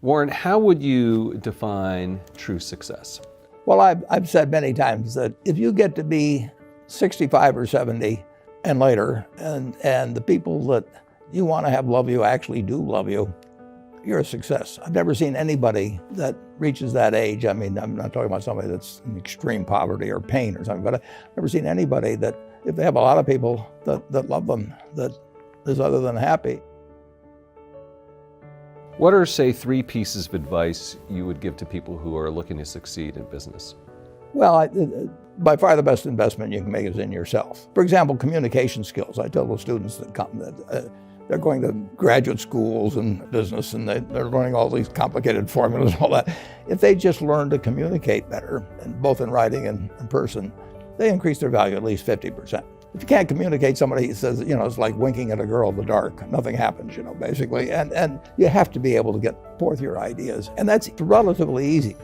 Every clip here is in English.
Warren, how would you define true success? Well, I've said many times that if you get to be 65 or 70 and later, and the people that you want to have love you actually do love you, you're a success. I've never seen anybody that reaches that age. I mean, I'm not talking about somebody that's in extreme poverty or pain or something, but I've never seen anybody that, if they have a lot of people that love them, that is other than happy. What are, say, 3 pieces of advice you would give to people who are looking to succeed in business? Well, by far the best investment you can make is in yourself. For example, communication skills. I tell the students that come that they're going to graduate schools and business, and they're learning all these complicated formulas and all that. If they just learn to communicate better, and both in writing and in person, they increase their value at least 50%. If you can't communicate, somebody says, it's like winking at a girl in the dark. Nothing happens, basically. And you have to be able to get forth your ideas. And that's relatively easy.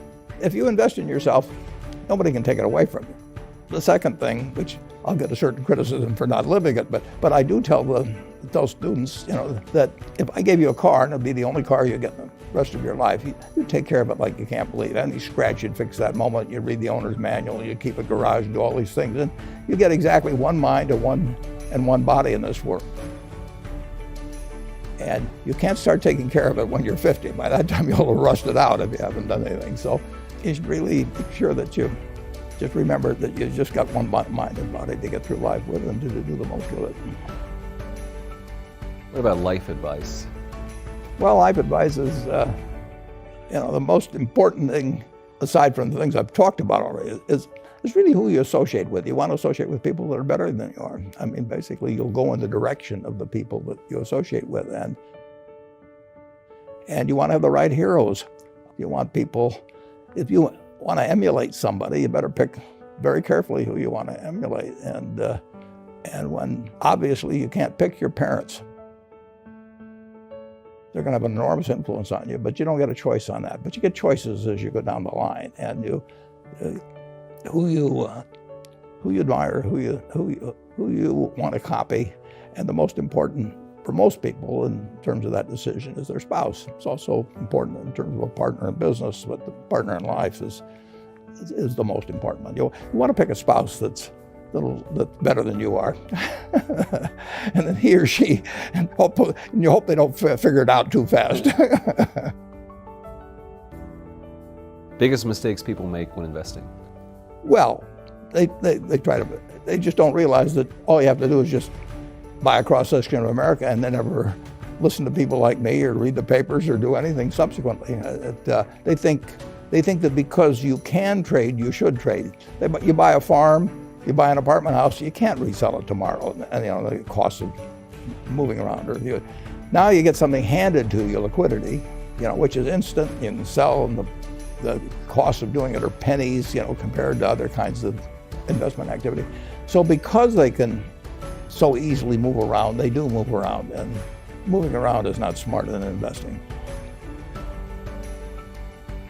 If you invest in yourself, nobody can take it away from you. The second thing, which I'll get a certain criticism for not living it, but I do tell those students, that if I gave you a car and it'd be the only car you get in the rest of your life, you take care of it like you can't believe. Any scratch, you'd fix that moment. You read the owner's manual, you keep a garage, and do all these things, and you get exactly one mind and one body in this world. And you can't start taking care of it when you're 50. By that time, you'll have rusted out if you haven't done anything. So you should really make sure that you just remember that you just got one mind and body to get through life with and to do the most with it. What about life advice? Well, life advice is, the most important thing, aside from the things I've talked about already, is really who you associate with. You want to associate with people that are better than you are. I mean, basically, you'll go in the direction of the people that you associate with, and you want to have the right heroes. You want people, if you want to emulate somebody, you better pick very carefully who you want to emulate. And when obviously you can't pick your parents, they're going to have an enormous influence on you, but you don't get a choice on that. But you get choices as you go down the line, and who you admire, who you want to copy, and the most important for most people in terms of that decision is their spouse. It's also important in terms of a partner in business, but the partner in life is the most important one. You want to pick a spouse that's better than you are, and then he or she, and you hope they don't figure it out too fast. Biggest mistakes people make when investing? Well, they just don't realize that all you have to do is just buy a cross-section of America and then never listen to people like me or read the papers or do anything subsequently. They think that because you can trade, you should trade. You buy a farm, you buy an apartment house, you can't resell it tomorrow, and the cost of moving around. Now you get something handed to you, liquidity, which is instant. You can sell, and the cost of doing it are pennies, compared to other kinds of investment activity. So because they can so easily move around, they do move around, and moving around is not smarter than investing.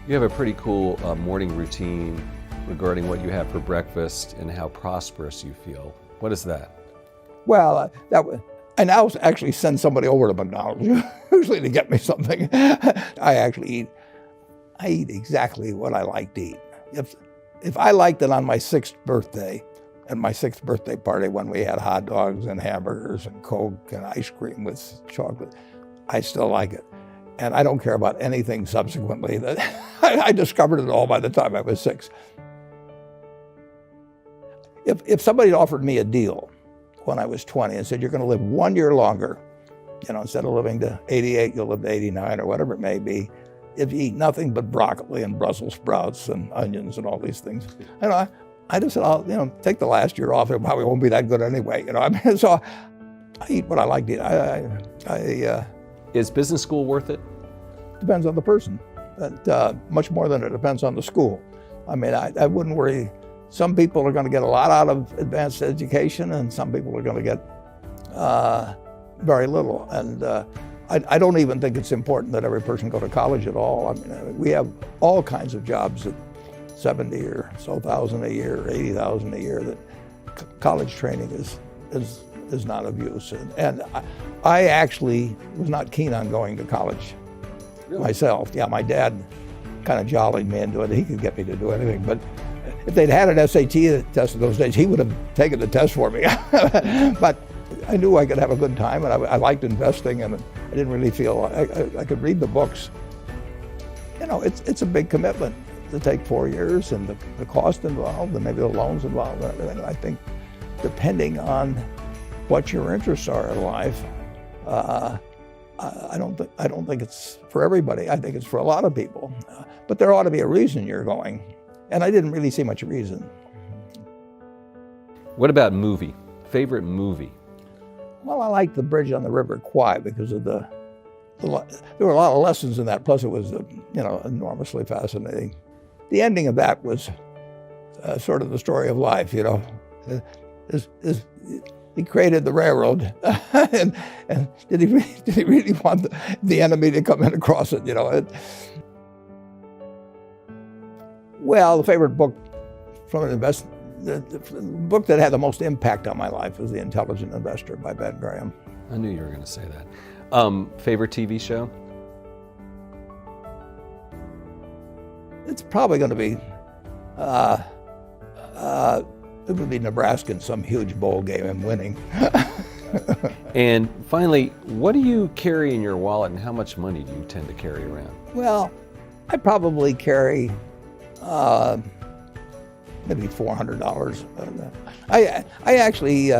You have a pretty cool morning routine regarding what you have for breakfast and how prosperous you feel. What is that? Well, I now actually send somebody over to McDonald's, usually to get me something. I eat exactly what I like to eat. If I liked it on my 6th birthday, at my 6th birthday party when we had hot dogs and hamburgers and Coke and ice cream with chocolate, I still like it. And I don't care about anything subsequently. I discovered it all by the time I was 6. If somebody offered me a deal when I was 20 and said, you're going to live 1 year longer, instead of living to 88, you'll live to 89 or whatever it may be, if you eat nothing but broccoli and Brussels sprouts and onions and all these things, I just said, I'll take the last year off. It probably won't be that good anyway. So I eat what I like to eat. Is business school worth it? Depends on the person. Much more than it depends on the school. I mean, I wouldn't worry. Some people are going to get a lot out of advanced education, and some people are going to get very little. And I don't even think it's important that every person go to college at all. I mean, we have all kinds of jobs at 70 or so thousand a year, or 80,000 a year, that college training is not of use. And I actually was not keen on going to college myself. Yeah, my dad kind of jollied me into it. He could get me to do anything. But if they'd had an SAT test in those days, he would have taken the test for me. But I knew I could have a good time, and I liked investing, and I didn't really feel I could read the books. You know, it's a big commitment to take 4 years, and the cost involved, and maybe the loans involved, and everything. I think depending on what your interests are in life, I don't think it's for everybody. I think it's for a lot of people, but there ought to be a reason you're going, and I didn't really see much reason. What about movie? Favorite movie? Well, I liked The Bridge on the River Kwai because of there were a lot of lessons in that. Plus, it was enormously fascinating. The ending of that was sort of the story of life. He created the railroad, and did he really want the enemy to come in across it? Well, the favorite book from an the book that had the most impact on my life was The Intelligent Investor by Ben Graham. I knew you were going to say that. Favorite TV show? It's probably going to be it would be Nebraska in some huge bowl game and winning. And finally, what do you carry in your wallet, and how much money do you tend to carry around? Well, I probably carry maybe $400. I actually,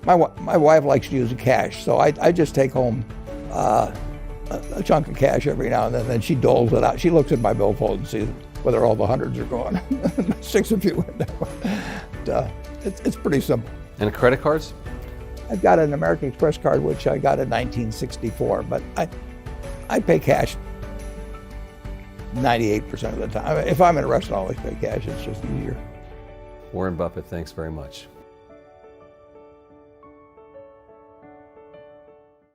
my wife likes to use cash, so I just take home a chunk of cash every now and then, and she doles it out. She looks at my billfold and sees whether all the hundreds are gone. Six of you in there. It's pretty simple. And credit cards? I've got an American Express card, which I got in 1964, but I pay cash 98% of the time. If I'm in a restaurant, I always pay cash. It's just easier. Warren Buffett, thanks very much.